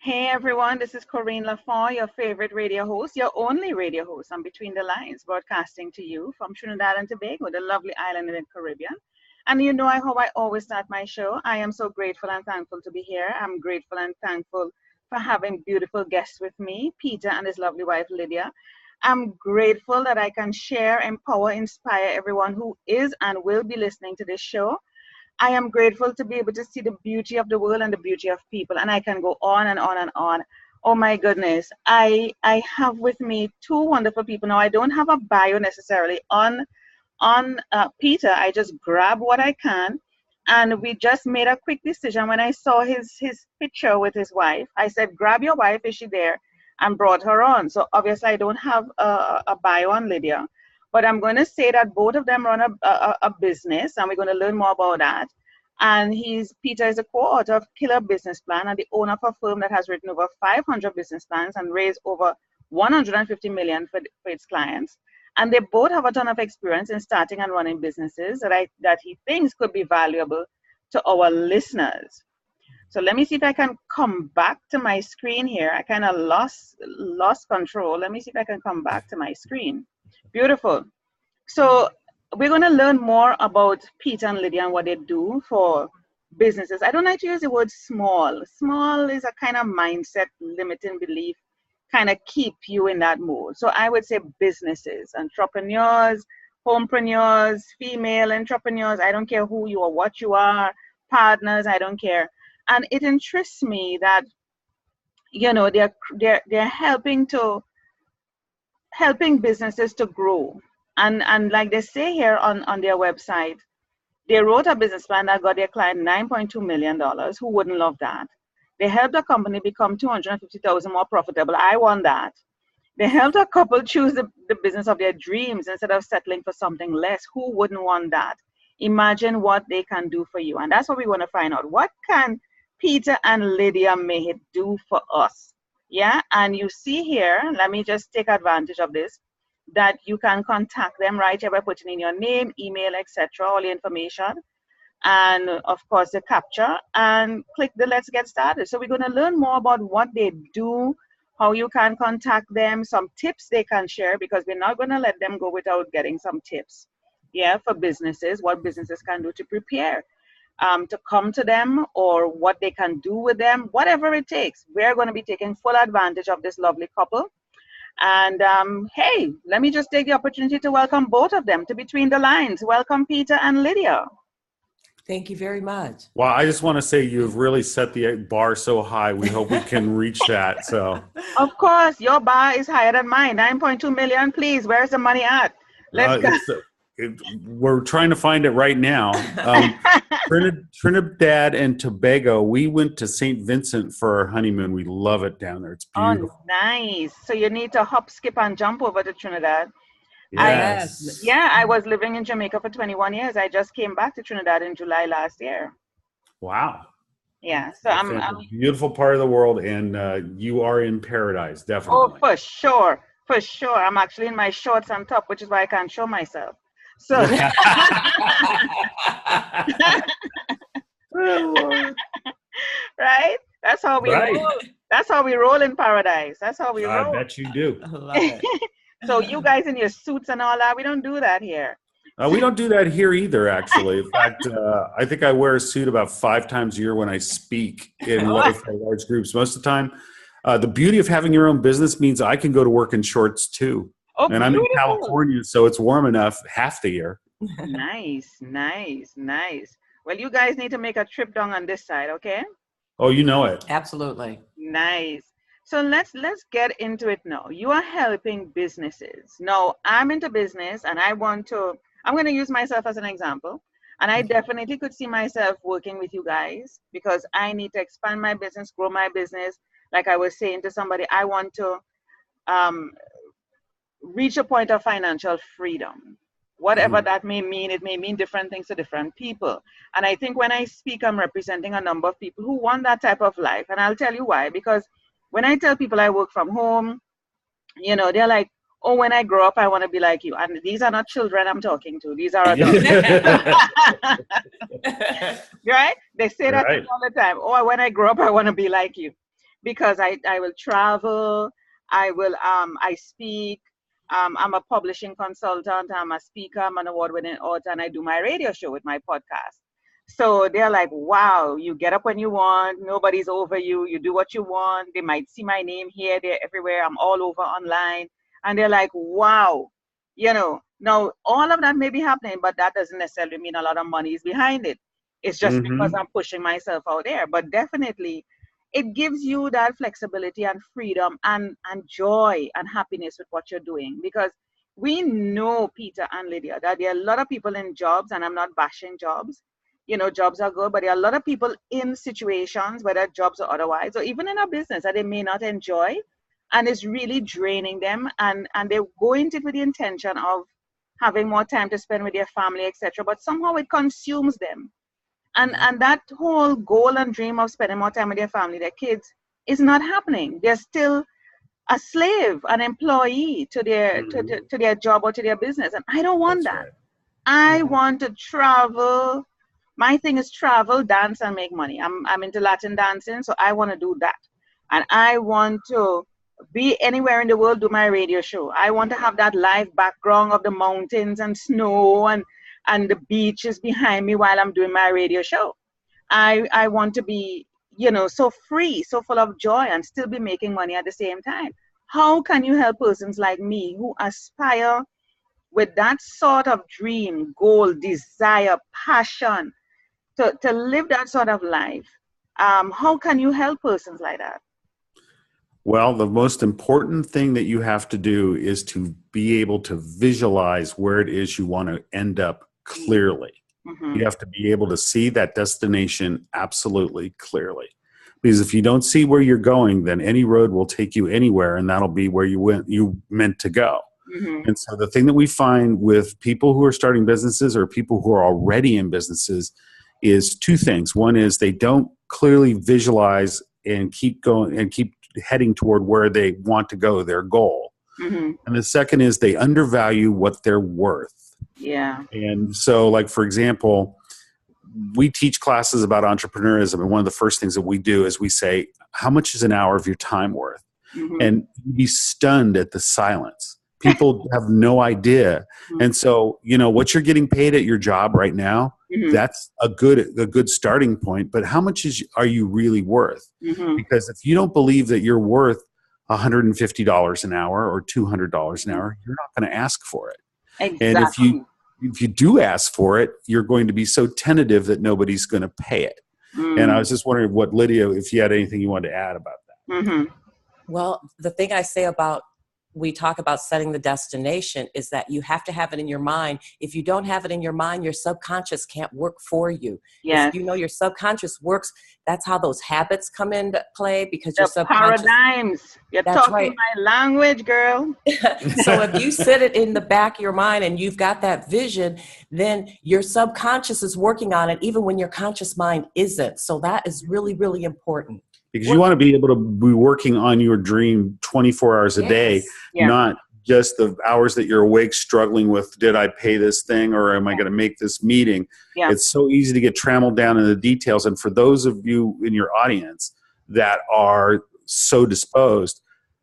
Hey everyone, this is Corinne Lafont, your favorite radio host, your only radio host on Between the Lines, broadcasting to you from Trinidad and Tobago, the lovely island in the Caribbean. And you know how I always start my show. I am so grateful and thankful to be here. I'm grateful and thankful for having beautiful guests with me, Peter and his lovely wife, Lydia. I'm grateful that I can share, empower, inspire everyone who is and will be listening to this show. I am grateful to be able to see the beauty of the world and the beauty of people, and I can go on and on and on. Oh my goodness, I have with me two wonderful people. Now I don't have a bio necessarily on Peter. I just grab what I can, and we just made a quick decision when I saw his picture with his wife. I said, "Grab your wife, is she there?" And brought her on. So obviously I don't have a bio on Lydia. But I'm going to say that both of them run a business, and we're going to learn more about that. And Peter is a co-author of Killer Business Plan and the owner of a firm that has written over 500 business plans and raised over 150 million for its clients. And they both have a ton of experience in starting and running businesses that he thinks could be valuable to our listeners. So let me see if I can come back to my screen here. I kind of lost control. Let me see if I can come back to my screen. Beautiful. So we're going to learn more about Peter and Lydia and what they do for businesses. I don't like to use the word small. Small is a kind of mindset, limiting belief, kind of keep you in that mode. So I would say businesses, entrepreneurs, homepreneurs, female entrepreneurs. I don't care who you are, what you are, partners, I don't care. And it interests me that, you know, they're helping businesses to grow. And like they say here on their website, they wrote a business plan that got their client $9.2 million. Who wouldn't love that? They helped a company become 250,000 more profitable. I want that. They helped a couple choose the business of their dreams instead of settling for something less. Who wouldn't want that? Imagine what they can do for you. And that's what we want to find out. What can Peter and Lydia May do for us? Yeah, and you see here, let me just take advantage of this, that you can contact them right here by putting in your name, email, etc., all the information, and of course the capture, and click the let's get started. So we're going to learn more about what they do, how you can contact them, some tips they can share, because we're not going to let them go without getting some tips, yeah, for businesses, what businesses can do to prepare to come to them, or what they can do with them, whatever it takes. We're going to be taking full advantage of this lovely couple. And hey, let me just take the opportunity to welcome both of them to Between the Lines. Welcome, Peter and Lydia. Thank you very much. Well, I just want to say you've really set the bar so high. We hope we can reach that. So, of course, your bar is higher than mine. 9.2 million. Please, where's the money at? Let's go. We're trying to find it right now. Trinidad and Tobago. We went to St. Vincent for our honeymoon. We love it down there. It's beautiful. Oh, nice. So you need to hop, skip, and jump over to Trinidad. Yes. I was living in Jamaica for 21 years. I just came back to Trinidad in July last year. Wow. Yeah. So it's a beautiful part of the world, and you are in paradise, definitely. Oh, for sure. For sure. I'm actually in my shorts on top, which is why I can't show myself. So, right? That's how we roll. That's how we roll in paradise. That's how we roll. I bet you do. I love it. So you guys in your suits and all that, we don't do that here. We don't do that here either, actually. In fact, I think I wear a suit about 5 times a year when I speak in large groups. Most of the time, the beauty of having your own business means I can go to work in shorts too. Oh, and I'm in California, so it's warm enough half the year. Nice. Well, you guys need to make a trip down on this side, okay? Oh, you know it. Absolutely. Nice. So let's get into it now. You are helping businesses. Now, I'm into business, and I'm going to use myself as an example. And I definitely could see myself working with you guys because I need to expand my business, grow my business. Like I was saying to somebody, I want to reach a point of financial freedom. Whatever that may mean, it may mean different things to different people. And I think when I speak, I'm representing a number of people who want that type of life. And I'll tell you why. Because when I tell people I work from home, you know, they're like, oh, when I grow up, I want to be like you. And these are not children I'm talking to. These are adults. Right? They say that all the time. Oh, when I grow up, I want to be like you. because I will travel, I speak, I'm a publishing consultant, I'm a speaker, I'm an award-winning author, and I do my radio show with my podcast. So they're like, wow, you get up when you want, nobody's over you, you do what you want. They might see my name here, there, everywhere, I'm all over online. And they're like, wow, now all of that may be happening, but that doesn't necessarily mean a lot of money is behind it. It's just because I'm pushing myself out there. But definitely, it gives you that flexibility and freedom and joy and happiness with what you're doing. Because we know, Peter and Lydia, that there are a lot of people in jobs, and I'm not bashing jobs. Jobs are good, but there are a lot of people in situations, whether jobs or otherwise, or even in a business that they may not enjoy, and it's really draining them. And they go into it with the intention of having more time to spend with their family, etc. But somehow it consumes them. And that whole goal and dream of spending more time with their family, their kids, is not happening. They're still a slave, an employee to their to their job or to their business. And I don't want that. Right. I want to travel. My thing is travel, dance, and make money. I'm into Latin dancing, so I want to do that. And I want to be anywhere in the world, do my radio show. I want to have that live background of the mountains and snow and the beaches behind me while I'm doing my radio show. I want to be, so free, so full of joy, and still be making money at the same time. How can you help persons like me who aspire with that sort of dream, goal, desire, passion to live that sort of life? How can you help persons like that? Well, the most important thing that you have to do is to be able to visualize where it is you want to end up clearly. You have to be able to see that destination absolutely clearly. Because if you don't see where you're going, then any road will take you anywhere, and that'll be where you meant to go. And so the thing that we find with people who are starting businesses or people who are already in businesses is two things. One is they don't clearly visualize and keep going and keep heading toward where they want to go, their goal. And the second is they undervalue what they're worth. Yeah. And so, like, for example, we teach classes about entrepreneurism, and one of the first things that we do is we say, how much is an hour of your time worth? And you'd be stunned at the silence. People have no idea. And so, what you're getting paid at your job right now, that's a good starting point. But how much are you really worth? Because if you don't believe that you're worth $150 an hour or $200 an hour, you're not going to ask for it. Exactly. And if you do ask for it, you're going to be so tentative that nobody's going to pay it. And I was just wondering what, Lydia, if you had anything you wanted to add about that. Well, the thing I say about we talk about setting the destination is that you have to have it in your mind. If you don't have it in your mind, your subconscious can't work for you. Yes. If your subconscious works, that's how those habits come into play, because your subconscious paradigms. You're talking my language, girl. So if you set it in the back of your mind and you've got that vision, then your subconscious is working on it even when your conscious mind isn't. So that is really, really important. Because you want to be able to be working on your dream 24 hours a day, not just the hours that you're awake struggling with, did I pay this thing or am I going to make this meeting? It's so easy to get trammeled down in the details. And for those of you in your audience that are so disposed,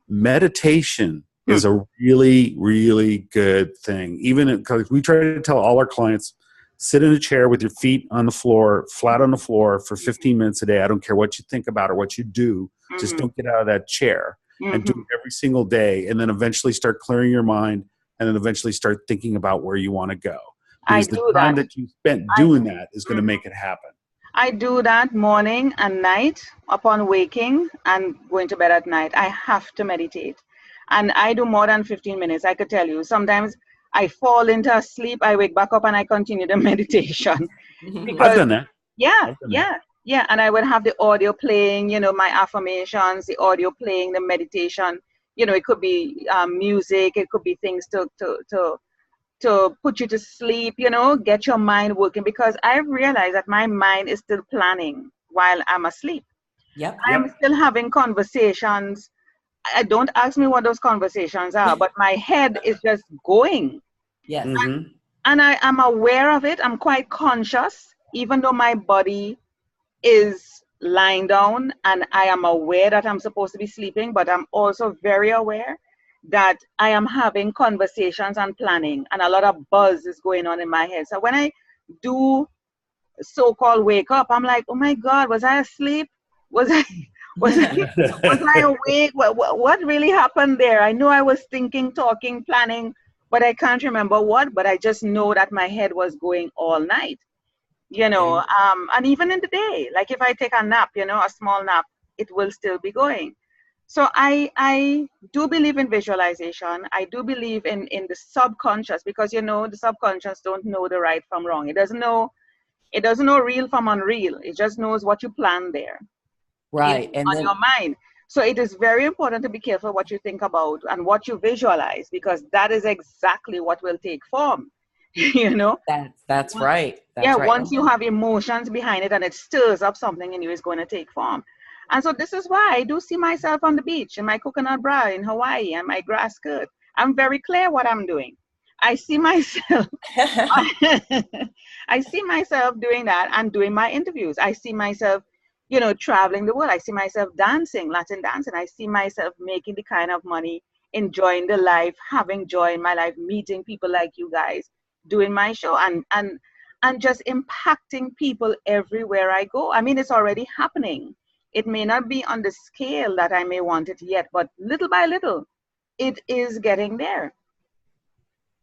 meditation is a really, really good thing. Even because we try to tell all our clients, sit in a chair with your feet on the floor, flat on the floor for 15 minutes a day. I don't care what you think about or what you do. Just don't get out of that chair and do it every single day. And then eventually start clearing your mind and then eventually start thinking about where you want to go. Because the time that you spent doing that is going to make it happen. I do that morning and night upon waking and going to bed at night. I have to meditate. And I do more than 15 minutes, I could tell you. Sometimes I fall into a sleep, I wake back up and I continue the meditation. Because, I've done that. Yeah. And I would have the audio playing, my affirmations, the audio playing, the meditation. It could be music, it could be things to put you to sleep, get your mind working. Because I've realized that my mind is still planning while I'm asleep. I'm still having conversations. Don't ask me what those conversations are, but my head is just going. Yes. And I am aware of it. I'm quite conscious, even though my body is lying down and I am aware that I'm supposed to be sleeping, but I'm also very aware that I am having conversations and planning, and a lot of buzz is going on in my head. So when I do so-called wake up, I'm like, oh my God, was I asleep? Was I was I awake? What really happened there? I know I was thinking, talking, planning, but I can't remember what. But I just know that my head was going all night. And even in the day, like if I take a nap, a small nap, it will still be going. So I do believe in visualization. I do believe in the subconscious, because the subconscious don't know the right from wrong. It doesn't know real from unreal. It just knows what you plan there. Right. And on then your mind. So it is very important to be careful what you think about and what you visualize, because that is exactly what will take form. that's right. Yeah, That's right. once you have emotions behind it and it stirs up something in you, it's going to take form. And so this is why I do see myself on the beach in my coconut bra in Hawaii and my grass skirt. I'm very clear what I'm doing. I see myself I see myself doing that and doing my interviews. I see myself, traveling the world. I see myself dancing, Latin dancing. I see myself making the kind of money, enjoying the life, having joy in my life, meeting people like you guys, doing my show and just impacting people everywhere I go. I mean, it's already happening. It may not be on the scale that I may want it yet, but little by little, it is getting there.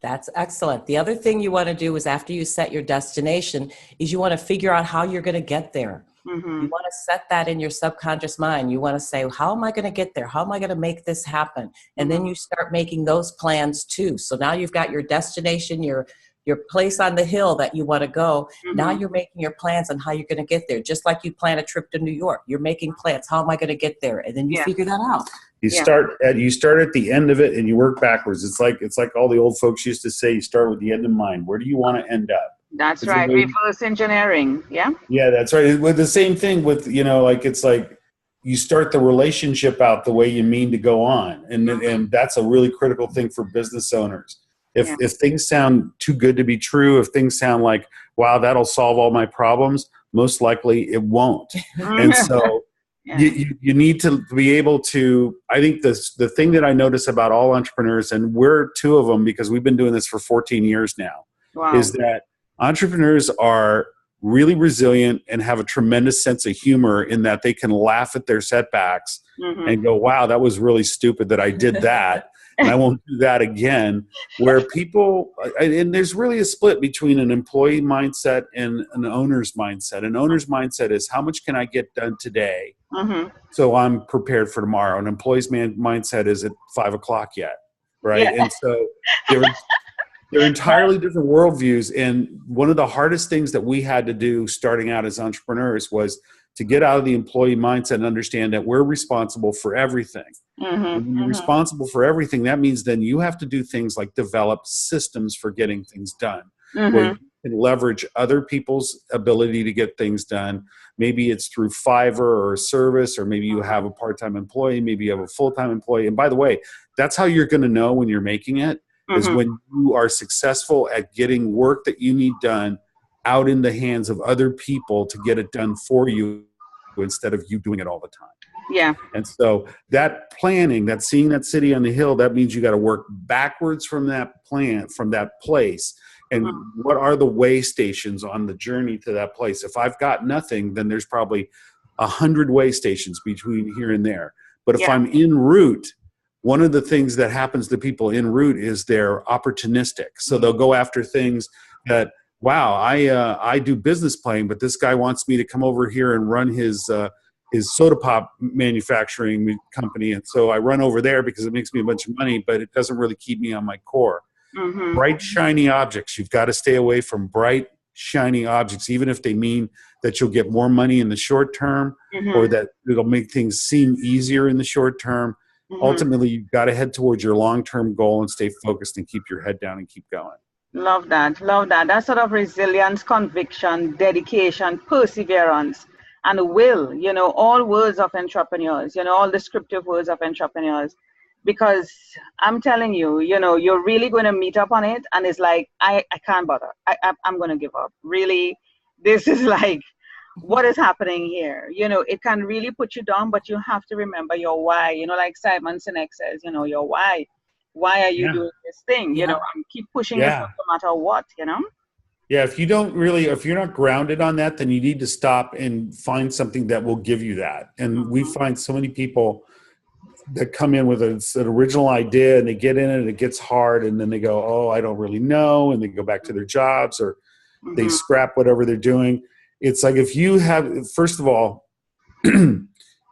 That's excellent. The other thing you want to do is, after you set your destination, is you want to figure out how you're going to get there. Mm-hmm. You want to set that in your subconscious mind. You want to say, how am I going to get there? How am I going to make this happen? And then you start making those plans too. So now you've got your destination, your place on the hill that you want to go. Now you're making your plans on how you're going to get there. Just like you plan a trip to New York, you're making plans. How am I going to get there? And then you figure that out. You start at the end of it and you work backwards. It's like all the old folks used to say, you start with the end in mind. Where do you want to end up? That's right. Reverse engineering. Yeah. Yeah, that's right. With the same thing with, it's like you start the relationship out the way you mean to go on. And that's a really critical thing for business owners. If things sound too good to be true, if things sound like, wow, that'll solve all my problems, most likely it won't. And so you need to be able to, I think the thing that I notice about all entrepreneurs, and we're two of them because we've been doing this for 14 years now, is that entrepreneurs are really resilient and have a tremendous sense of humor in that they can laugh at their setbacks and go, wow, that was really stupid that I did that. And I won't do that again. Where people, and there's really a split between an employee mindset and an owner's mindset. An owner's mindset is, how much can I get done today? So I'm prepared for tomorrow. An employee's mindset is at 5 o'clock yet, right? Yeah. And so they're entirely different worldviews. And one of the hardest things that we had to do starting out as entrepreneurs was to get out of the employee mindset and understand that we're responsible for everything. And when you're responsible for everything, that means then you have to do things like develop systems for getting things done, where you can leverage other people's ability to get things done. Maybe it's through Fiverr or a service, or maybe you have a part-time employee, maybe you have a full-time employee. And by the way, that's how you're going to know when you're making it, is when you are successful at getting work that you need done out in the hands of other people to get it done for you instead of you doing it all the time. Yeah. And so that planning, that seeing that city on the hill, that means you got to work backwards from that plan, from that place. And what are the way stations on the journey to that place? If I've got nothing, then there's probably 100 way stations between here and there. But if I'm en route, one of the things that happens to people en route is they're opportunistic. So they'll go after things that, wow, I do business playing, but this guy wants me to come over here and run his soda pop manufacturing company. And so I run over there because it makes me a bunch of money, but it doesn't really keep me on my core. Bright, shiny objects. You've got to stay away from bright, shiny objects, even if they mean that you'll get more money in the short term or that it'll make things seem easier in the short term. Ultimately, you've got to head towards your long-term goal and stay focused and keep your head down and keep going. Love that. Love that. That sort of resilience, conviction, dedication, perseverance, and will, all words of entrepreneurs, all descriptive words of entrepreneurs. Because I'm telling you, you're really going to meet up on it. And it's like, I can't bother. I'm going to give up. Really, this is like, what is happening here? It can really put you down, but you have to remember your why. Like Simon Sinek says, your why. Why are you Yeah. doing this thing? Yeah. And keep pushing Yeah. yourself no matter what, Yeah, if you're not grounded on that, then you need to stop and find something that will give you that. And we find so many people that come in with an original idea and they get in it and it gets hard and then they go, oh, I don't really know. And they go back to their jobs or they scrap whatever they're doing. It's like first of all,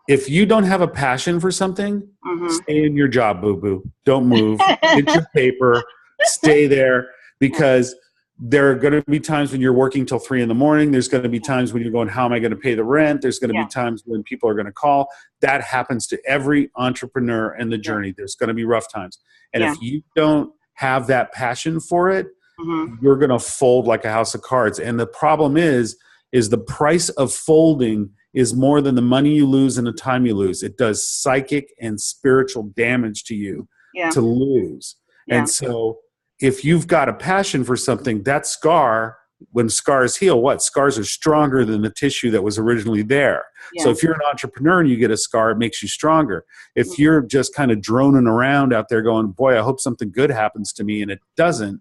if you don't have a passion for something, stay in your job, boo-boo. Don't move. Get your paper. Stay there, because there are going to be times when you're working till 3 a.m. There's going to be times when you're going, how am I going to pay the rent? There's going to be times when people are going to call. That happens to every entrepreneur in the journey. There's going to be rough times. And if you don't have that passion for it, you're going to fold like a house of cards. And the problem is the price of folding is more than the money you lose and the time you lose. It does psychic and spiritual damage to you to lose. And so if you've got a passion for something, that scar, when scars heal, scars are stronger than the tissue that was originally there. So if you're an entrepreneur and you get a scar, it makes you stronger. If you're just kind of droning around out there going, boy, I hope something good happens to me, and it doesn't,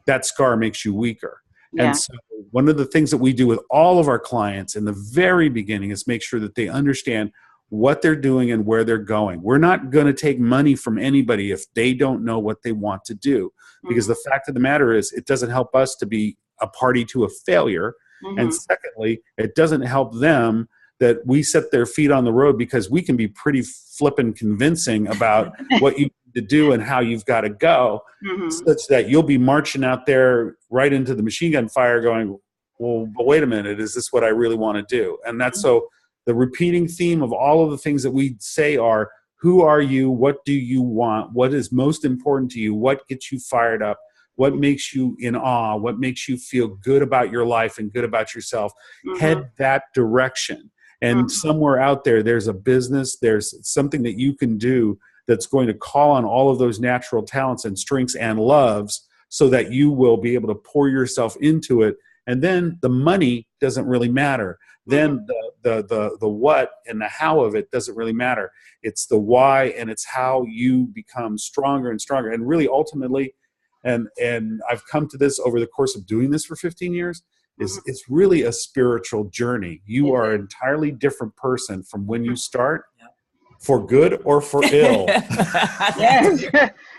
that scar makes you weaker. And so one of the things that we do with all of our clients in the very beginning is make sure that they understand what they're doing and where they're going. We're not going to take money from anybody if they don't know what they want to do, because the fact of the matter is it doesn't help us to be a party to a failure. And secondly, it doesn't help them that we set their feet on the road, because we can be pretty flippin' convincing about what you need to do and how you've got to go, such that you'll be marching out there right into the machine gun fire going, well, but wait a minute, is this what I really want to do? And that's so the repeating theme of all of the things that we say are, who are you? What do you want? What is most important to you? What gets you fired up? What makes you in awe? What makes you feel good about your life and good about yourself? Head that direction. And somewhere out there, there's a business, there's something that you can do that's going to call on all of those natural talents and strengths and loves, so that you will be able to pour yourself into it. And then the money doesn't really matter. Then the what and the how of it doesn't really matter. It's the why, and it's how you become stronger and stronger. And really, ultimately, and I've come to this over the course of doing this for 15 years, is it's really a spiritual journey. You are an entirely different person from when you start, for good or for ill. Yes,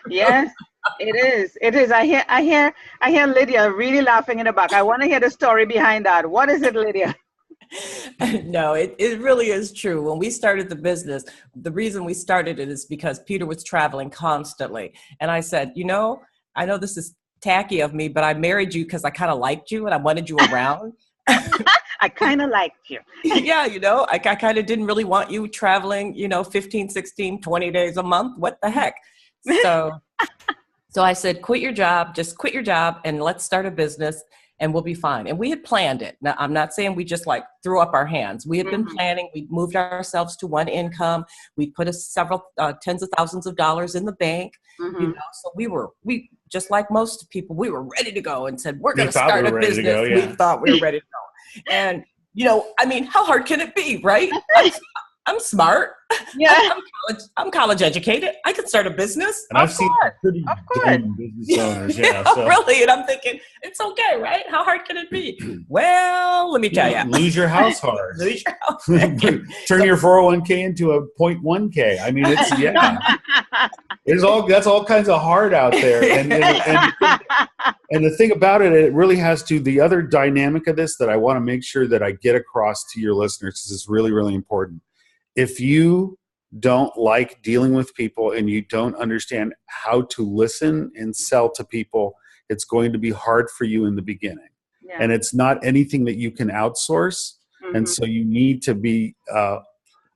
yes, it is. It is. I hear Lydia really laughing in the back. I want to hear the story behind that. What is it, Lydia? No, it really is true. When we started the business, the reason we started it is because Peter was traveling constantly. And I said, I know this is tacky of me, but I married you because I kind of liked you and I wanted you around. I kind of liked you. Yeah, I kind of didn't really want you traveling, 15, 16, 20 days a month. What the heck? So I said, just quit your job and let's start a business and we'll be fine. And we had planned it. Now, I'm not saying we just threw up our hands. We had been planning. We moved ourselves to one income. We put several tens of thousands of dollars in the bank. So we just like most people, we were ready to go and said, we're going to start a business. We thought we were ready to go. And, how hard can it be, right? I'm smart. Yeah. I'm college educated. I could start a business. And I've seen pretty dumb business owners. Yeah. So. Really? And I'm thinking, it's okay, right? How hard can it be? Well, let me tell you. Lose your house hard. Lose your house. Turn your 401k into a 0.1k. I mean, that's all kinds of hard out there. And the thing about it, it really has to, the other dynamic of this that I want to make sure that I get across to your listeners, because it's really, really important. If you don't like dealing with people and you don't understand how to listen and sell to people, it's going to be hard for you in the beginning. Yeah. And it's not anything that you can outsource. And so you need to be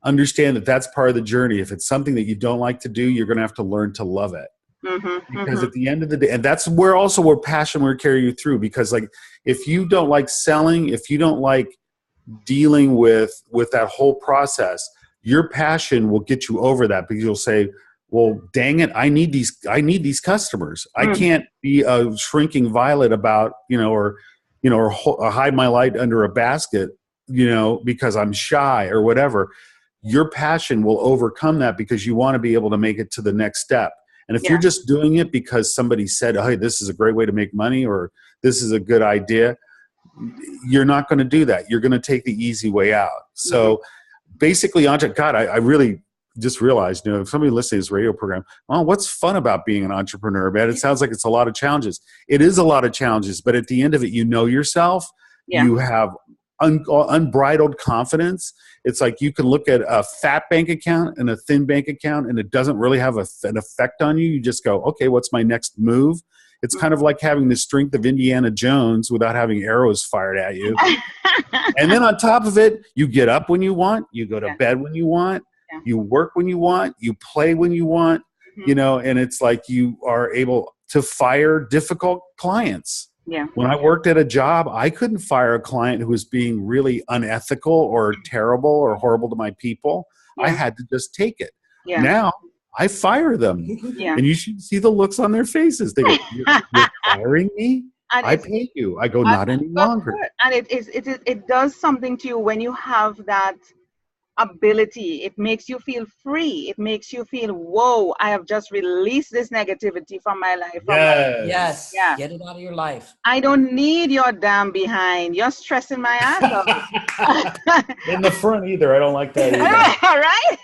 understand that that's part of the journey. If it's something that you don't like to do, you're going to have to learn to love it. Because at the end of the day, and that's where passion will carry you through. Because if you don't like selling, if you don't like dealing with that whole process, your passion will get you over that, because you'll say, well, dang it, I need these customers. I can't be a shrinking violet about, or hide my light under a basket. because I'm shy or whatever. Your passion will overcome that because you want to be able to make it to the next step. And if you're just doing it because somebody said, hey, this is a great way to make money, or this is a good idea, you're not going to do that. You're going to take the easy way out. So basically, God, I really just realized, if somebody listening to this radio program, well, what's fun about being an entrepreneur, man? It sounds like it's a lot of challenges. It is a lot of challenges, but at the end of it, you know yourself. You have unbridled confidence. It's like you can look at a fat bank account and a thin bank account, and it doesn't really have an effect on you. You just go, okay, what's my next move? It's kind of like having the strength of Indiana Jones without having arrows fired at you. And then on top of it, you get up when you want, you go to bed when you want, you work when you want, you play when you want, and it's like you are able to fire difficult clients. Yeah. When I worked at a job, I couldn't fire a client who was being really unethical or terrible or horrible to my people. I had to just take it. Yeah. Now I fire them. Yeah. And you should see the looks on their faces. They go, you're firing me? And I pay you. I go, not any longer. And it does something to you when you have that ability. It makes you feel free. It makes you feel, whoa, I have just released this negativity from my life. Yes. Yeah. Get it out of your life. I don't need your damn behind. You're stressing my ass off. In the front either. I don't like that either. Right?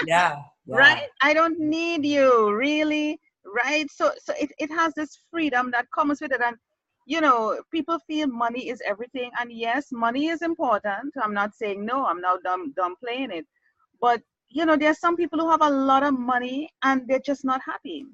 Yeah. Right? I don't need you, really. Right? So it has this freedom that comes with it. And people feel money is everything. And yes, money is important. I'm not saying no. I'm not downplaying it. But, there are some people who have a lot of money and they're just not happy.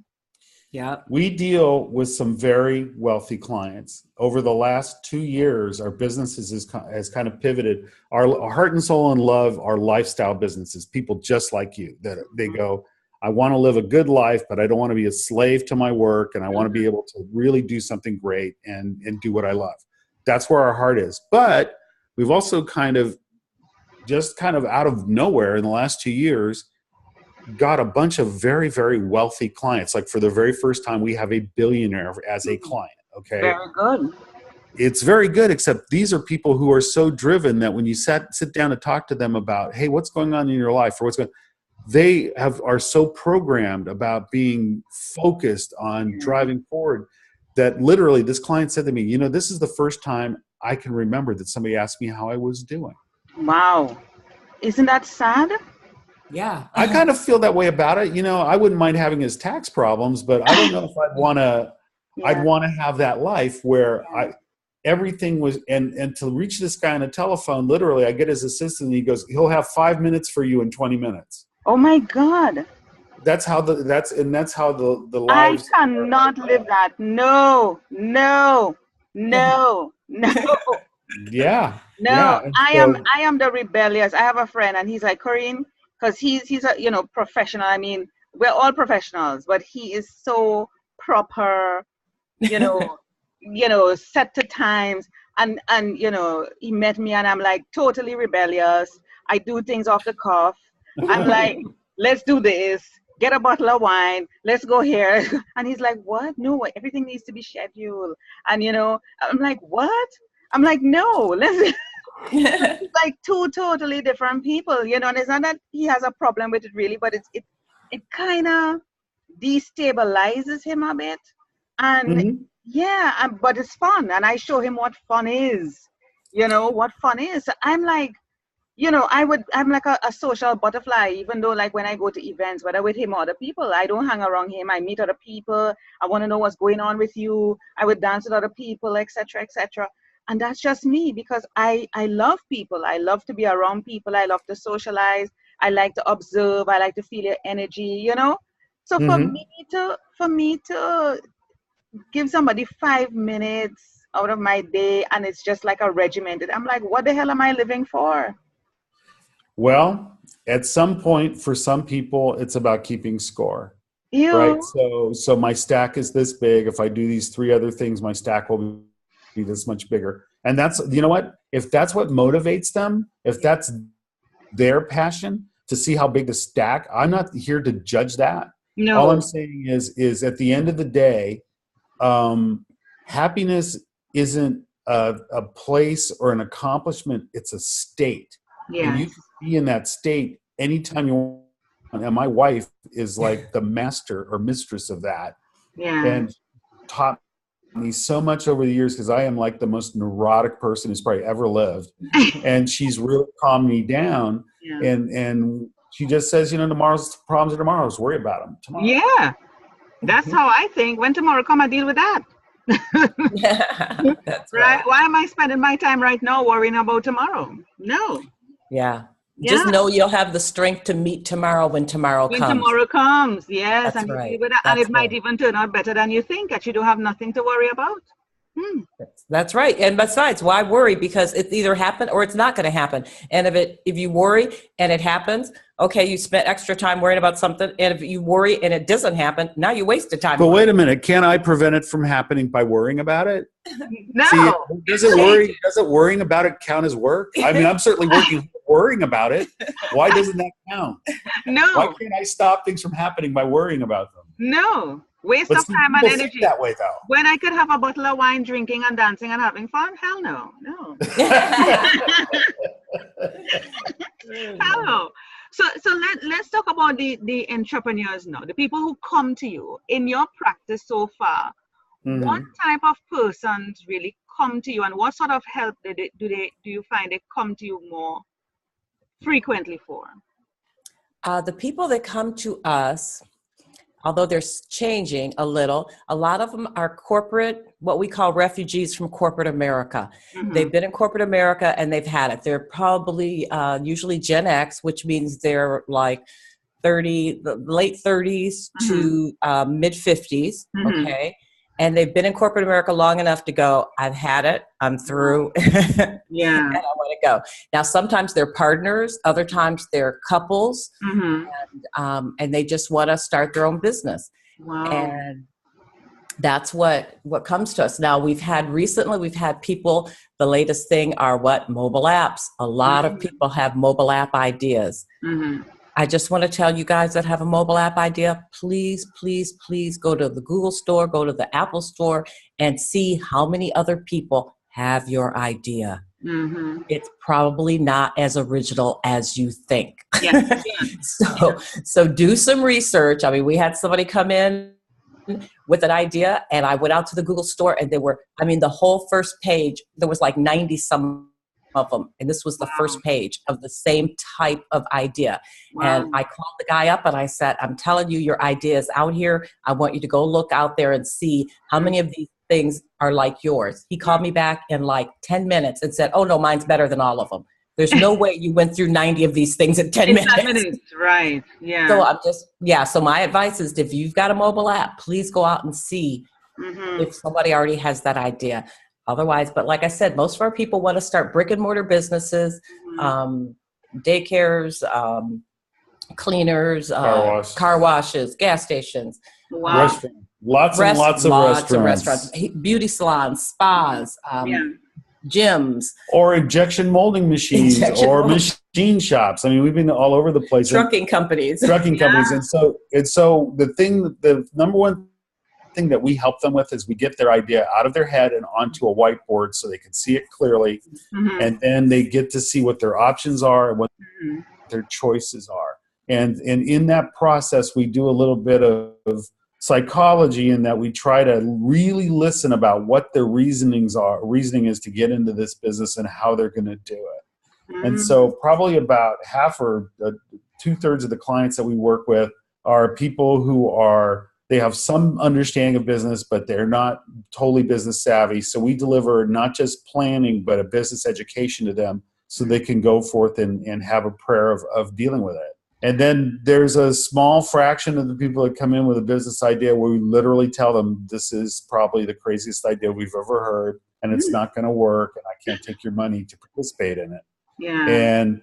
Yeah. We deal with some very wealthy clients. Over the last 2 years, our businesses has kind of pivoted. Our heart and soul and love are lifestyle businesses, people just like you, that they go, I want to live a good life, but I don't want to be a slave to my work, and I want to be able to really do something great and do what I love. That's where our heart is. But we've also kind of out of nowhere in the last 2 years, got a bunch of very, very wealthy clients. Like for the very first time, we have a billionaire as a client. Okay. Very good. It's very good, except these are people who are so driven that when you sit down and talk to them about, hey, what's going on in your life, or they are so programmed about being focused on driving forward that literally this client said to me, this is the first time I can remember that somebody asked me how I was doing. Wow. Isn't that sad? Yeah. I kind of feel that way about it. I wouldn't mind having his tax problems, but I don't know if I'd want to, I'd want to have that life where everything was, and to reach this guy on the telephone, literally I get his assistant and he goes, he'll have 5 minutes for you in 20 minutes. Oh my God. That's how the lives. I cannot live that. No. Yeah. No, yeah. I am the rebellious. I have a friend and he's like, Corinne, because he's a professional. I mean, we're all professionals, but he is so proper, set to times. And he met me and I'm like totally rebellious. I do things off the cuff. I'm like, let's do this. Get a bottle of wine. Let's go here. And he's like, what? No, everything needs to be scheduled. And, I'm like, what? I'm like, no, let's. It's like two totally different people, and it's not that he has a problem with it really, but it kind of destabilizes him a bit. And but it's fun. And I show him what fun is, what fun is. So I'm like, I'm like a social butterfly, even though like when I go to events, whether with him or other people, I don't hang around him. I meet other people. I want to know what's going on with you. I would dance with other people, etc., etc. And that's just me because I love people. I love to be around people. I love to socialize. I like to observe. I like to feel your energy, So for me to give somebody 5 minutes out of my day and it's just like a regimented, I'm like, what the hell am I living for? Well, at some point, for some people, it's about keeping score. Right? So my stack is this big. If I do these 3 other things, my stack will be this much bigger. And that's, what? If that's what motivates them, if that's their passion to see how big the stack, I'm not here to judge that. No. All I'm saying is at the end of the day, happiness isn't a place or an accomplishment. It's a state. And you Yes. can be in that state anytime you want. And my wife is like the master or mistress of that. Yeah. And taught me so much over the years, because I am like the most neurotic person who's probably ever lived. And she's really calmed me down. Yeah. And she just says, tomorrow's problems are tomorrow's. Worry about them tomorrow. Yeah. That's how I think. When tomorrow come, I deal with that. Yeah, that's Right? Why am I spending my time right now worrying about tomorrow? No. Yeah. Yeah. Just know you'll have the strength to meet tomorrow when tomorrow When comes. tomorrow comes, yes, That's and you right. deal with that, and That's it might right. even turn out better than you think, that you don't have nothing to worry about. That's right. And besides, why worry? Because it's either happen or it's not going to happen. And if you worry and it happens, okay, you spent extra time worrying about something. And if you worry and it doesn't happen, now you wasted time. But wait a minute, can I prevent it from happening by worrying about it? No. See, does it worrying about it count as work? I mean, I'm certainly worrying about it. Why doesn't that count? No. Why can't I stop things from happening by worrying about them? No. Waste But of see, time and people think energy. that way, though. When I could have a bottle of wine, drinking and dancing and having fun, hell no. No. Hell no. So let's talk about the entrepreneurs now, the people who come to you in your practice so far. Mhm. What type of persons really come to you, and what sort of help do you find they come to you more frequently for? The people that come to us, although they're changing a little, a lot of them are corporate, what we call refugees from corporate America. Mhm. They've been in corporate America and they've had it. They're probably usually Gen X, which means they're like late 30s to mid 50s. Mhm. Okay. And they've been in corporate America long enough to go, I've had it, I'm through, Yeah. and I want to go. Now, sometimes they're partners, other times they're couples, Mhm. and they just want to start their own business. Wow. And that's what comes to us. Now, we've had people, the latest thing are mobile apps. A lot of people have mobile app ideas. Mhm. I just want to tell you guys that have a mobile app idea, please, please, please go to the Google store, go to the Apple store, and see how many other people have your idea. Mhm. It's probably not as original as you think. Yeah. So do some research. I mean, we had somebody come in with an idea, and I went out to the Google store, and the whole first page, there was like 90 some of them, and this was the first page of the same type of idea. Wow. And I called the guy up and I said, I'm telling you, your idea is out here. I want you to go look out there and see how many of these things are like yours. He called me back in like 10 minutes and said, oh no, mine's better than all of them. There's no way you went through 90 of these things in 10 minutes. 10 minutes, right. Yeah. So so my advice is, if you've got a mobile app, please go out and see if somebody already has that idea. Otherwise, but like I said, most of our people want to start brick and mortar businesses, daycares, cleaners, car washes, gas stations, Wow. Restaurants. Lots of restaurants. Beauty salons, spas, gyms, or injection molding machines, machine shops. I mean, we've been all over the place. Trucking companies. And so the number one thing that we help them with is we get their idea out of their head and onto a whiteboard so they can see it clearly, and then they get to see what their options are and what their choices are. And in that process, we do a little bit of psychology, in that we try to really listen about what their reasoning is to get into this business and how they're going to do it. And so probably about half or 2/3 of the clients that we work with are people who they have some understanding of business, but they're not totally business savvy. So we deliver not just planning, but a business education to them so they can go forth and have a prayer of dealing with it. And then there's a small fraction of the people that come in with a business idea where we literally tell them, this is probably the craziest idea we've ever heard, and it's not going to work, and I can't take your money to participate in it. Yeah. And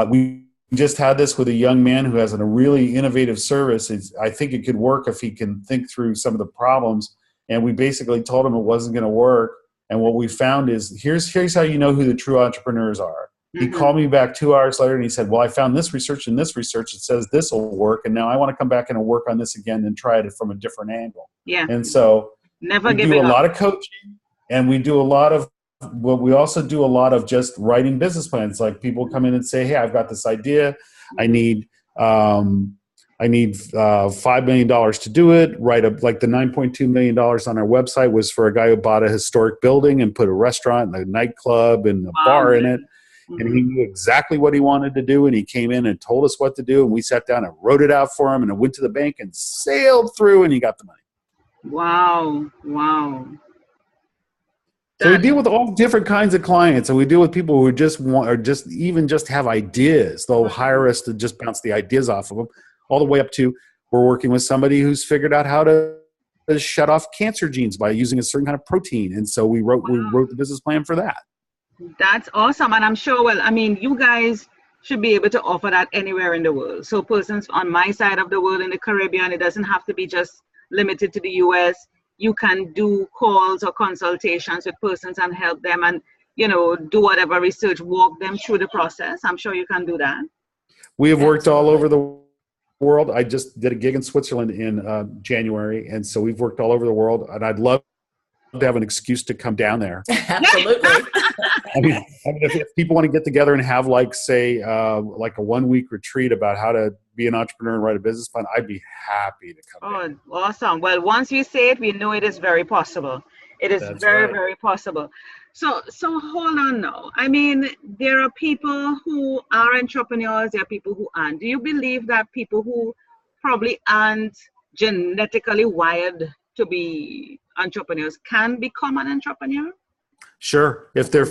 we just had this with a young man who has a really innovative service. I think it could work if he can think through some of the problems. And we basically told him it wasn't going to work. And what we found is, here's how you know who the true entrepreneurs are. He called me back 2 hours later and he said, well, I found this research and this research that says this will work. And now I want to come back and work on this again and try it from a different angle. Yeah. And so Never we do a lot of coaching, and we do a lot of well, we also do a lot of just writing business plans. Like people come in and say, hey, I've got this idea. I need $5 million to do it. Like the $9.2 million on our website was for a guy who bought a historic building and put a restaurant and a nightclub and a bar in it. Mm-hmm. And he knew exactly what he wanted to do. And he came in and told us what to do. And we sat down and wrote it out for him, and it went to the bank and sailed through, and he got the money. Wow. Wow. So we deal with all different kinds of clients, and we deal with people who just want, or just have ideas. They'll hire us to just bounce the ideas off of them, all the way up to we're working with somebody who's figured out how to shut off cancer genes by using a certain kind of protein. And so we wrote the business plan for that. That's awesome. And I'm sure, well, I mean, you guys should be able to offer that anywhere in the world. So persons on my side of the world in the Caribbean, it doesn't have to be just limited to the US. You can do calls or consultations with persons and help them and, do whatever research, walk them through the process. I'm sure you can do that. We have worked all over the world. I just did a gig in Switzerland in January. And so we've worked all over the world, and I'd love to have an excuse to come down there. Absolutely. I mean, if people want to get together and have like a 1 week retreat about how to be an entrepreneur and write a business plan, I'd be happy to come. Oh, awesome. Well, once we say it, we know it is very possible. It is very possible. So hold on now. I mean, there are people who are entrepreneurs. There are people who aren't. Do you believe that people who probably aren't genetically wired to be entrepreneurs can become an entrepreneur? Sure. If they're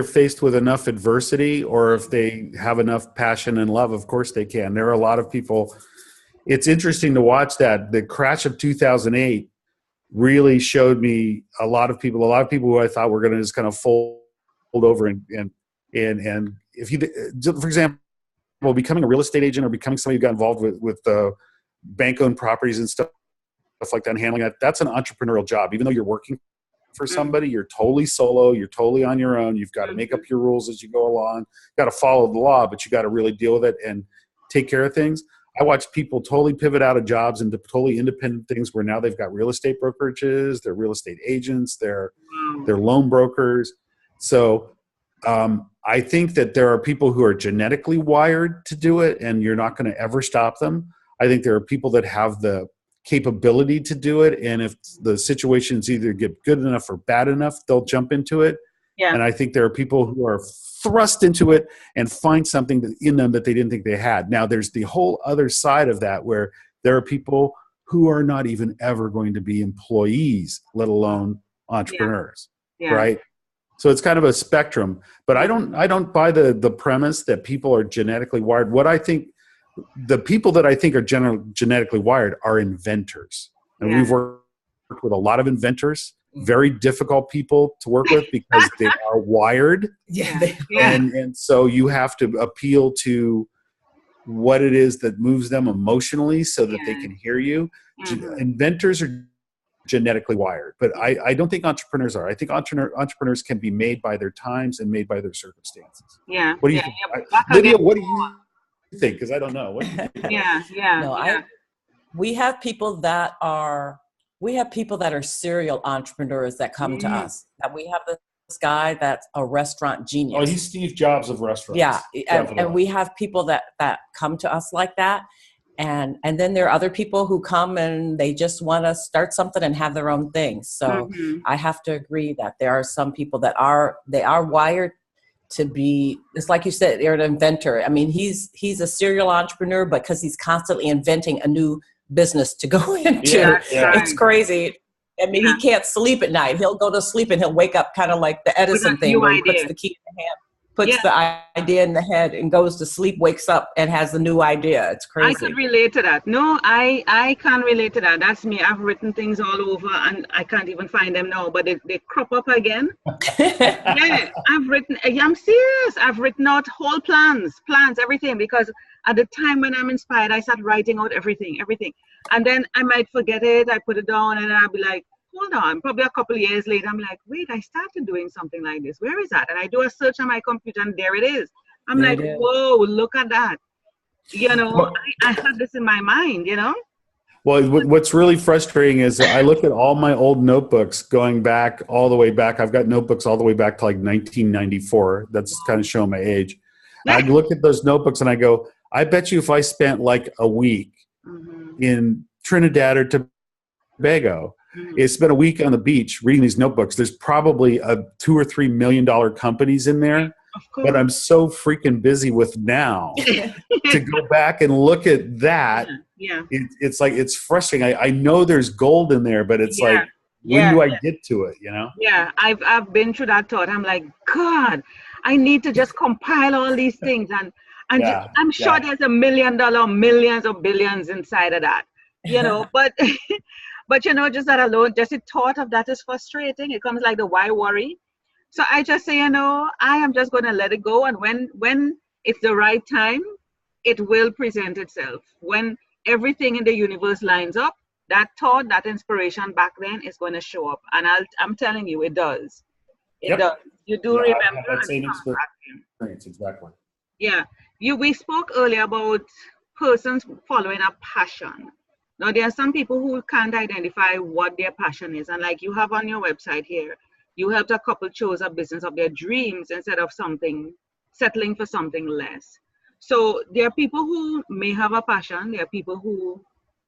faced with enough adversity, or if they have enough passion and love, of course they can. There are a lot of people. It's interesting to watch that. The crash of 2008 really showed me a lot of people who I thought were going to just kind of fold over and if you, for example, becoming a real estate agent or becoming somebody who got involved with bank-owned properties and stuff like that and handling that, that's an entrepreneurial job. Even though you're working for somebody, you're totally solo, you're totally on your own. You've got to make up your rules as you go along. You've got to follow the law, but you got to really deal with it and take care of things. I watched people totally pivot out of jobs into totally independent things where now they've got real estate brokerages, they're real estate agents, they're loan brokers. So I think that there are people who are genetically wired to do it, and you're not going to ever stop them. I think there are people that have the capability to do it, and if the situations either get good enough or bad enough, they'll jump into it. Yeah. And I think there are people who are thrust into it and find something in them that they didn't think they had. Now, there's the whole other side of that where there are people who are not even ever going to be employees, let alone entrepreneurs, right? So it's kind of a spectrum. But I don't buy the premise that people are genetically wired. What I think, the people that I think are genetically wired are inventors. And we've worked with a lot of inventors. Very difficult people to work with because they are wired. And so you have to appeal to what it is that moves them emotionally so that they can hear you. Inventors are genetically wired, but I don't think entrepreneurs are. I think entrepreneurs can be made by their times and made by their circumstances. Yeah. What do you think? Lydia, what do you think? Because I don't know. What do you think? We have people that are serial entrepreneurs that come to us. And we have this guy that's a restaurant genius. Oh, he's Steve Jobs of restaurants. Yeah, and we have people that come to us like that. And then there are other people who come and they just want to start something and have their own thing. So I have to agree that there are some people that are wired to be, it's like you said, they're an inventor. I mean, he's a serial entrepreneur because he's constantly inventing a new business to go into. It's crazy. I mean, he can't sleep at night. He'll go to sleep and he'll wake up kind of like the Edison thing where he puts the key in the hand, puts the idea in the head and goes to sleep, wakes up and has a new idea. It's crazy. I could relate to that. No, I can't relate to that. That's me. I've written things all over and I can't even find them now, but they crop up again. I'm serious. I've written out whole plans, everything, because at the time when I'm inspired, I start writing out everything. And then I might forget it. I put it down and then I'll be like, hold on. Probably a couple of years later, I'm like, wait, I started doing something like this. Where is that? And I do a search on my computer and there it is. I'm like, whoa, look at that. I had this in my mind, Well, what's really frustrating is I look at all my old notebooks going back all the way back. I've got notebooks all the way back to like 1994. That's kind of showing my age. I look at those notebooks and I go, I bet you if I spent like a week in Trinidad or Tobago, spent a week on the beach reading these notebooks, there's probably a $2 or $3 million companies in there. But I'm so freaking busy with now to go back and look at that. It's like, it's frustrating. I know there's gold in there, but it's like, when do I get to it, you know? Yeah, I've been through that thought. I'm like, God, I need to just compile all these things. And I'm sure there's $1 million, millions or billions inside of that, you know, but you know, just that alone, just the thought of that is frustrating. It comes like the why worry. So I just say, you know, I am just going to let it go. And when it's the right time, it will present itself. When everything in the universe lines up, that thought, that inspiration back then is going to show up. And I'm telling you, it does. It does. You do remember. That same experience, exactly. Yeah. We spoke earlier about persons following a passion. Now, there are some people who can't identify what their passion is. And like you have on your website here, you helped a couple choose a business of their dreams instead of settling for something less. So there are people who may have a passion. There are people who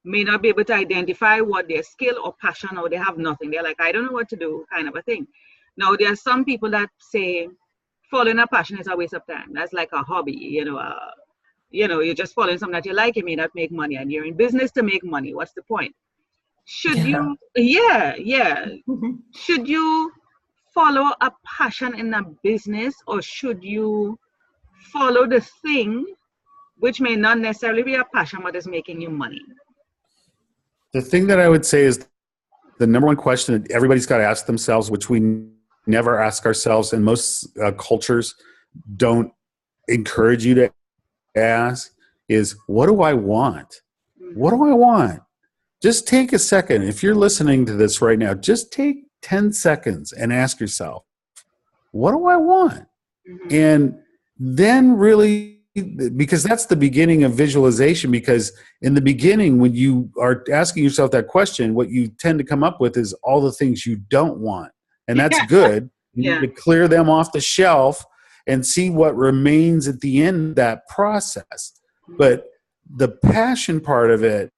may not be able to identify what their skill or passion, or they have nothing. They're like, I don't know what to do, kind of a thing. Now, there are some people that say following a passion is a waste of time. That's like a hobby, you know, you're just following something that you like, it may not make money, and you're in business to make money. What's the point? Should you, should you follow a passion in a business, or should you follow the thing which may not necessarily be a passion but is making you money? The thing that I would say is the number one question that everybody's got to ask themselves, which we never ask ourselves, and most cultures don't encourage you to ask, is what do I want? What do I want? Just take a second. If you're listening to this right now, just take 10 seconds and ask yourself, what do I want? And then really, because that's the beginning of visualization, because in the beginning, when you are asking yourself that question, what you tend to come up with is all the things you don't want. And that's good. You need to clear them off the shelf and see what remains at the end of that process. But the passion part of it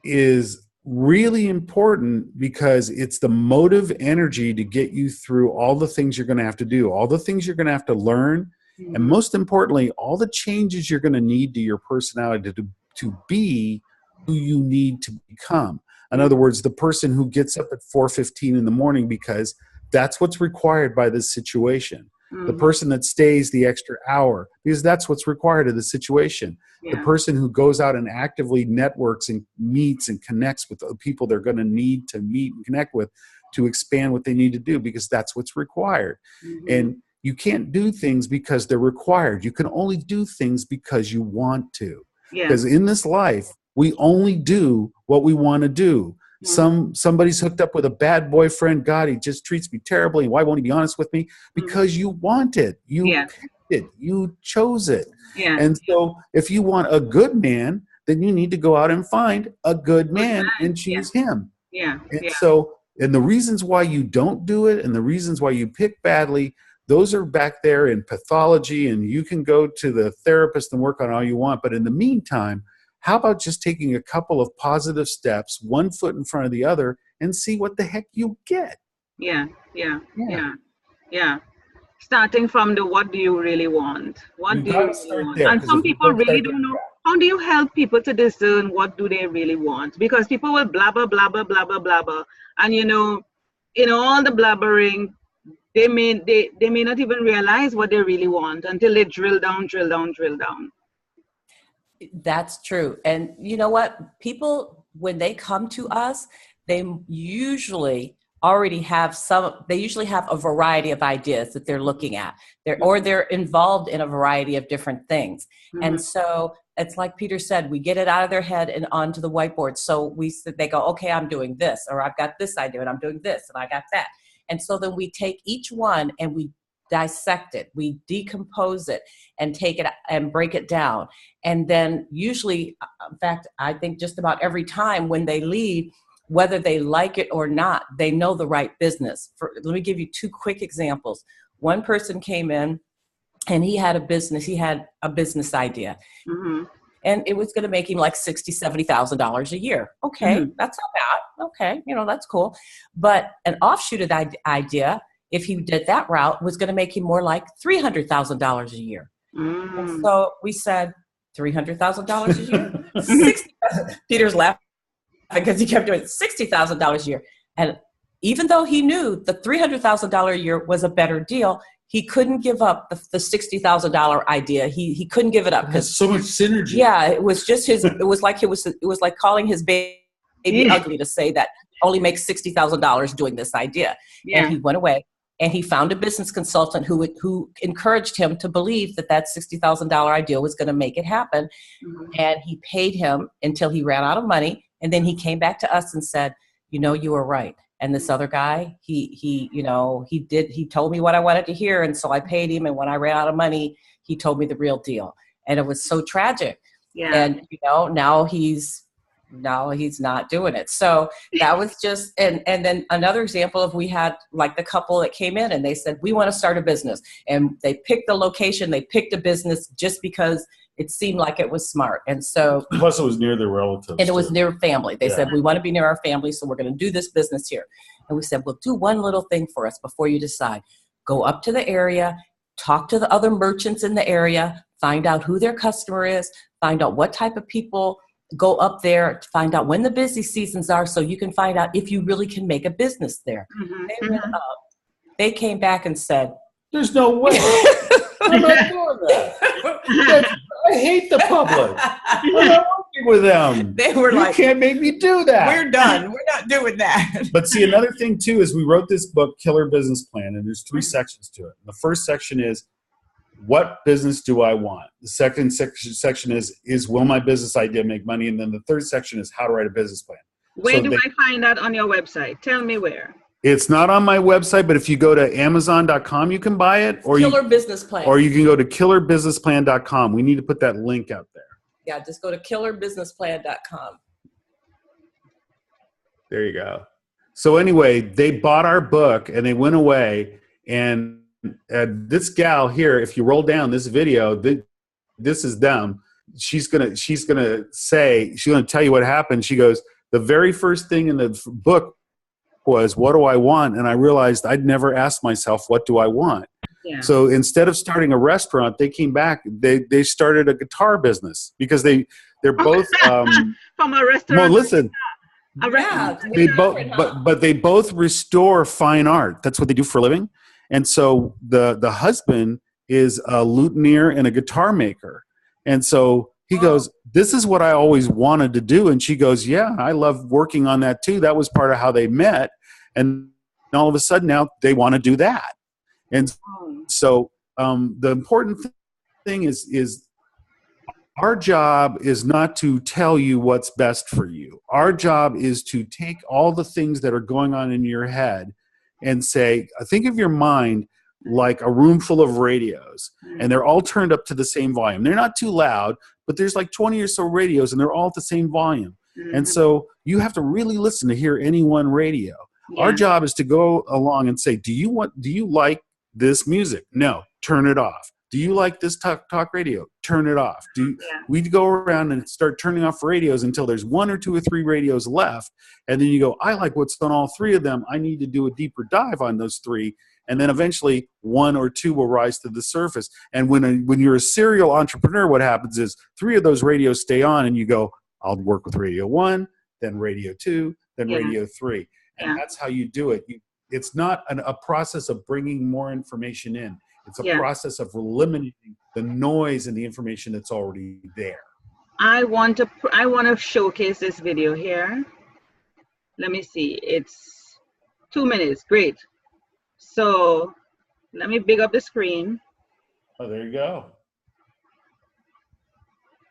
is really important, because it's the motive energy to get you through all the things you're going to have to do, all the things you're going to have to learn, and most importantly, all the changes you're going to need to your personality to be who you need to become. In other words, the person who gets up at 4:15 in the morning because that's what's required by this situation. The person that stays the extra hour because that's what's required of the situation. The person who goes out and actively networks and meets and connects with the people they're going to need to meet and connect with to expand what they need to do, because that's what's required. And you can't do things because they're required. You can only do things because you want to. Because in this life, we only do what we want to do. Somebody's hooked up with a bad boyfriend. God, he just treats me terribly. Why won't he be honest with me? Because you want it. You picked it. You chose it. And so if you want a good man, then you need to go out and find a good man and choose him. And the reasons why you don't do it and the reasons why you pick badly, those are back there in pathology, and you can go to the therapist and work on all you want. But in the meantime, how about just taking a couple of positive steps, one foot in front of the other, and see what the heck you get? Starting from the what do you really want? What do you really want? And some people really don't know. How do you help people to discern what do they really want? Because people will blabber, blabber, blabber, blabber. And you know, in all the blabbering, they may not even realize what they really want until they drill down. That's true. And you know what? People, when they come to us, they usually already have a variety of ideas that they're looking at. They're involved in a variety of different things. And so it's like Peter said, we get it out of their head and onto the whiteboard. So they go, okay, I'm doing this, or I've got this idea and I'm doing this and I got that. And so then we take each one and we dissect it, we decompose it and take it and break it down. And then usually, in fact, I think just about every time when they leave, whether they like it or not, they know the right business. Let me give you 2 quick examples. One person came in and he had a business idea. Mm-hmm. And it was going to make him like $60,000, $70,000 a year. Okay, Mm-hmm. that's not bad. Okay, that's cool. But an offshoot of that idea, if he did that route, was going to make him more like $300,000 a year. Mm-hmm. And so we said, $300,000 a year? 60,000. Peter's laughing because he kept doing $60,000 a year. And even though he knew the $300,000 a year was a better deal, he couldn't give up the $60,000 idea. He couldn't give it up because so much synergy. Yeah, it was just his. It was like calling his baby ugly to say that only makes $60,000 doing this idea. Yeah. And he went away and he found a business consultant who encouraged him to believe that $60,000 idea was going to make it happen. Mm-hmm. And he paid him until he ran out of money. And then he came back to us and said, you were right. And this other guy, he told me what I wanted to hear. And so I paid him. And when I ran out of money, he told me the real deal. And it was so tragic. Yeah. And, now he's not doing it. So that was just, and then another example of, we had like the couple that came in and they said, we want to start a business. And they picked the location, they picked a business just because it seemed like it was smart. And so, plus it was near their relatives. And it was near family. They Yeah. said, we want to be near our family, so we're going to do this business here. And we said, well, do one little thing for us before you decide. Go up to the area, talk to the other merchants in the area, find out who their customer is, find out what type of people go up there, find out when the busy seasons are so you can find out if you really can make a business there. Mm-hmm. They went up. They came back and said, there's no way. I'm not doing that. I hate the public. I'm not working with them. They were like, you can't make me do that. We're done. We're not doing that. But see, another thing too is we wrote this book, Killer Business Plan, and there's 3 sections to it. The first section is, what business do I want? The second section is will my business idea make money? And then the third section is how to write a business plan. Where do I find that on your website? Tell me where. It's not on my website, but if you go to Amazon.com, you can buy it. Or Killer Business Plan. Or you can go to killerbusinessplan.com. We need to put that link out there. Yeah, just go to killerbusinessplan.com. There you go. So anyway, they bought our book and they went away. And this gal here, if you roll down this video, this is them. She's gonna tell you what happened. She goes, the very first thing in the book was, what do I want? And I realized I'd never asked myself, what do I want? Yeah. So instead of starting a restaurant, they came back, they started a guitar business because they're both from a restaurant. No, listen. Yeah, but they both restore fine art. That's what they do for a living. And so the husband is a luthier and a guitar maker. And so he goes, this is what I always wanted to do. And she goes, yeah, I love working on that too. That was part of how they met. And all of a sudden now they want to do that. And so the important thing is our job is not to tell you what's best for you. Our job is to take all the things that are going on in your head and say, think of your mind like a room full of radios, and they're all turned up to the same volume. They're not too loud, but there's like 20 or so radios, and they're all at the same volume. Mm-hmm. And so you have to really listen to hear any one radio. Yeah. Our job is to go along and say, do you like this music? No, turn it off. Do you like this talk radio? Turn it off. We go around and start turning off radios until there's 1 or 2 or 3 radios left. And then you go, I like what's on all 3 of them. I need to do a deeper dive on those 3. And then eventually 1 or 2 will rise to the surface. And when you're a serial entrepreneur, what happens is 3 of those radios stay on and you go, I'll work with radio 1, then radio 2, then radio 3. And that's how you do it. It's not a process of bringing more information in. It's a process of eliminating the noise and the information that's already there. I want to showcase this video here. Let me see. It's 2 minutes. Great. So let me big up the screen. Oh, there you go.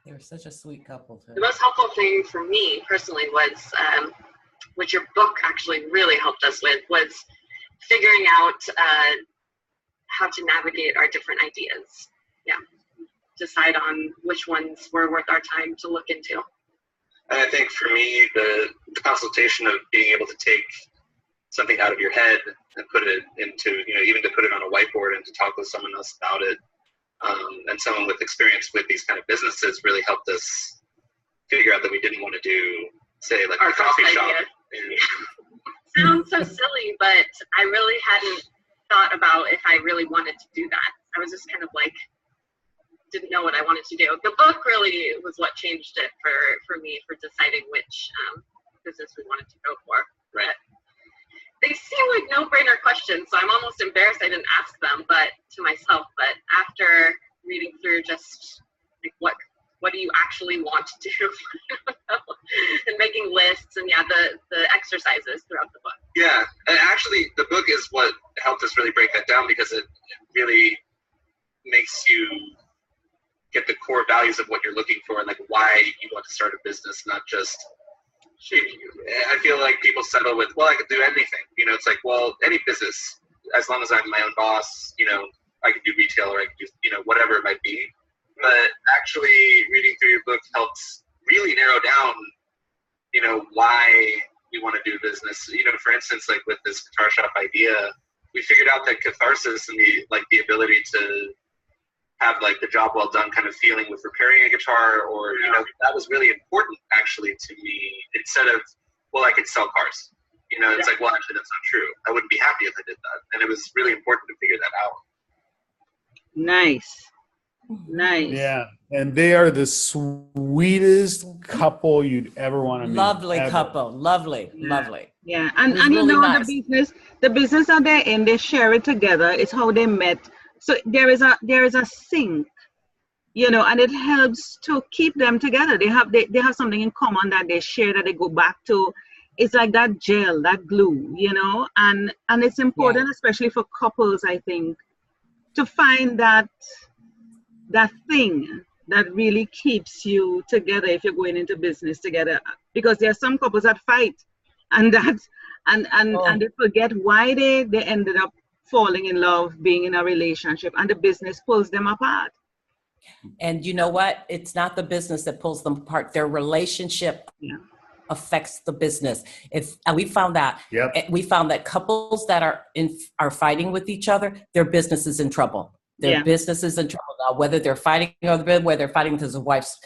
They were such a sweet couple too. The most helpful thing for me personally was, which your book actually really helped us with, was figuring out how to navigate our different ideas. Yeah. Decide on which ones were worth our time to look into. And I think for me, the consultation of being able to take something out of your head and put it into, even to put it on a whiteboard and to talk with someone else about it, and someone with experience with these kind of businesses really helped us figure out that we didn't want to do, say, like our a coffee shop. Sounds so silly, but I really hadn't thought about if I really wanted to do that. I was just kind of like, didn't know what I wanted to do. The book really was what changed it for me for deciding which business we wanted to go for. Right. But they seem like no-brainer questions, so I'm almost embarrassed I didn't ask them, but to myself. But after reading through, just like what do you actually want to do, and making lists, and the exercises throughout the book. Yeah, and actually, the book is what helped us really break that down, because it really makes you get the core values of what you're looking for and like why you want to start a business, not just. I feel like people settle with, well, I could do anything. It's like, well, any business, as long as I'm my own boss, I could do retail, or I could do, whatever it might be. But actually reading through your book helps really narrow down, why we want to do business. For instance, like with this guitar shop idea, we figured out that catharsis and the ability to have like the job well done kind of feeling with repairing a guitar, or that was really important actually to me, instead of, well, I could sell cars. It's like, well, actually that's not true. I wouldn't be happy if I did that. And it was really important to figure that out. Nice. Yeah, and they are the sweetest couple you'd ever want to meet. Lovely ever. couple. Lovely. Yeah, and really nice. the business that they're in, they share it together. It's how they met. So there is a sync, and it helps to keep them together. They have something in common that they share, that they go back to. It's like that gel, that glue, and it's important, especially for couples, I think, to find that thing that really keeps you together if you're going into business together. Because there are some couples that fight, and they forget why they ended up falling in love, being in a relationship, and the business pulls them apart. And you know what? It's not the business that pulls them apart. Their relationship affects the business. We found that couples that are fighting with each other, their business is in trouble. Their business is in trouble now, whether they're fighting over the bid, whether they're fighting because the wife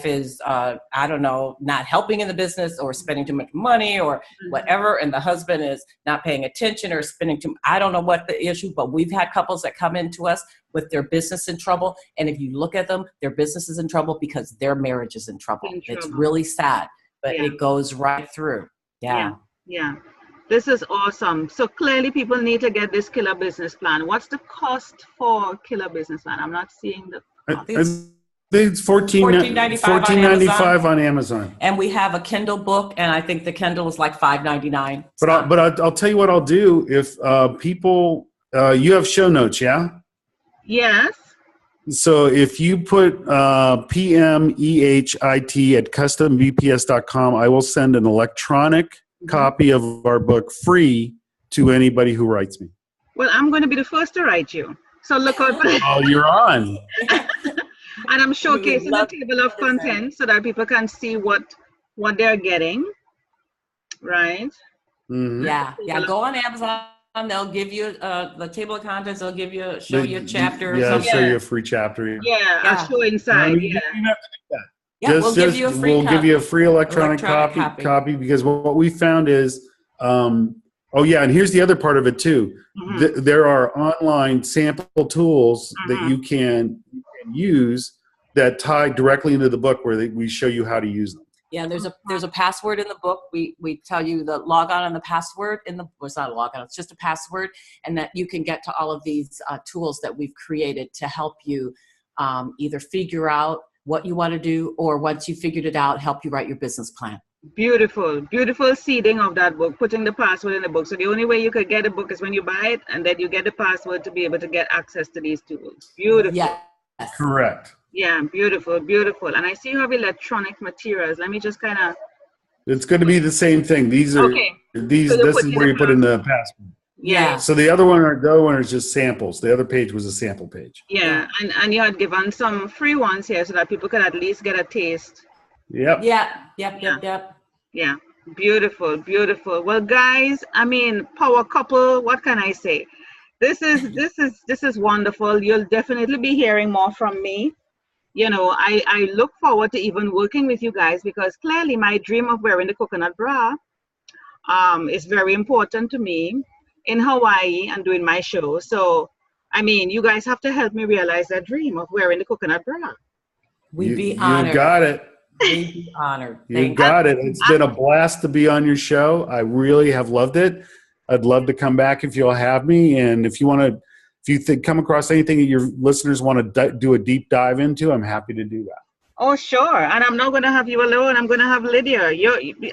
is, not helping in the business, or spending too much money, or whatever, and the husband is not paying attention, or spending too much. I don't know what the issue, but we've had couples that come into us with their business in trouble, and if you look at them, their business is in trouble because their marriage is in trouble. It's really sad, but it goes right through. Yeah. This is awesome. So clearly people need to get this Killer Business Plan. What's the cost for Killer Business Plan? I'm not seeing the cost. I think it's $14.95 on Amazon. And we have a Kindle book, and I think the Kindle is like $5.99. But I'll tell you what I'll do. If people, you have show notes, yeah? Yes. So if you put PMEHIT at custombps.com, I will send an electronic copy of our book free to anybody who writes me. Well, I'm going to be the first to write you. So look out for Oh, you're on. And I'm showcasing the table of contents so that people can see what they're getting. Right? Mm-hmm. Yeah. Go on Amazon. They'll give you the table of contents. They'll give you show you a chapter. Yeah, show you a free chapter. I'll show inside. No, you don't have to do that. Yeah, we'll give you a free copy. Give you a free electronic copy, because what we found is, and here's the other part of it too. Mm-hmm. There are online sample tools that you can use that tie directly into the book, where we show you how to use them. Yeah, there's a password in the book. We tell you the log on and the password it's not a log on, it's just a password, and that you can get to all of these tools that we've created to help you either figure out what you want to do, or once you figured it out, help you write your business plan. Beautiful seeding of that book, putting the password in the book. So the only way you could get a book is when you buy it, and then you get the password to be able to get access to these tools. Beautiful. Yes. Correct. Yeah, beautiful. And I see you have electronic materials. Let me just kind of. It's going to be the same thing. These are this is where you put in the password. Yeah. So the other one is just samples. The other page was a sample page. Yeah, and you had given some free ones here so that people could at least get a taste. Yep. Yep. Yeah, beautiful, beautiful. Well, guys, I mean, power couple. What can I say? This is wonderful. You'll definitely be hearing more from me. You know, I look forward to even working with you guys because clearly my dream of wearing the coconut bra is very important to me in Hawaii and doing my show. So, I mean, you guys have to help me realize that dream of wearing the coconut bra. We'd be honored. You got it. We'd be honored. You got it. It's been a blast to be on your show. I really have loved it. I'd love to come back if you'll have me. And if you come across anything that your listeners want to do a deep dive into, I'm happy to do that. Oh, sure. And I'm not going to have you alone. I'm going to have Lydia.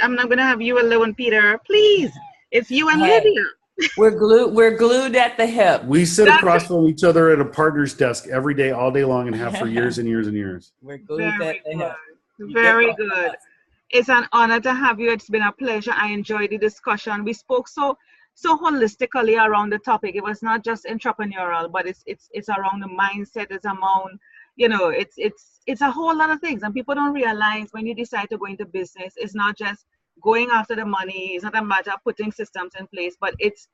I'm not going to have you alone, Peter. Please. It's you and Lydia. We're glued at the hip. We sit across from each other at a partner's desk every day, all day long, and have for years and years and years. We're glued at the hip. Very good. It's an honor to have you. It's been a pleasure. I enjoyed the discussion. We spoke so holistically around the topic. It was not just entrepreneurial, but it's around the mindset. It's around, you know, it's a whole lot of things. And people don't realize when you decide to go into business, it's not just going after the money. It's not a matter of putting systems in place, but it's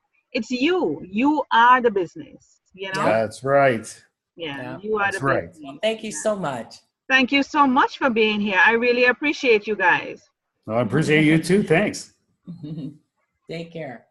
you. You are the business, you know? That's right. Yeah, you are the business. Well, thank you so much. Thank you so much for being here. I really appreciate you guys. Well, I appreciate you too. Thanks. Take care.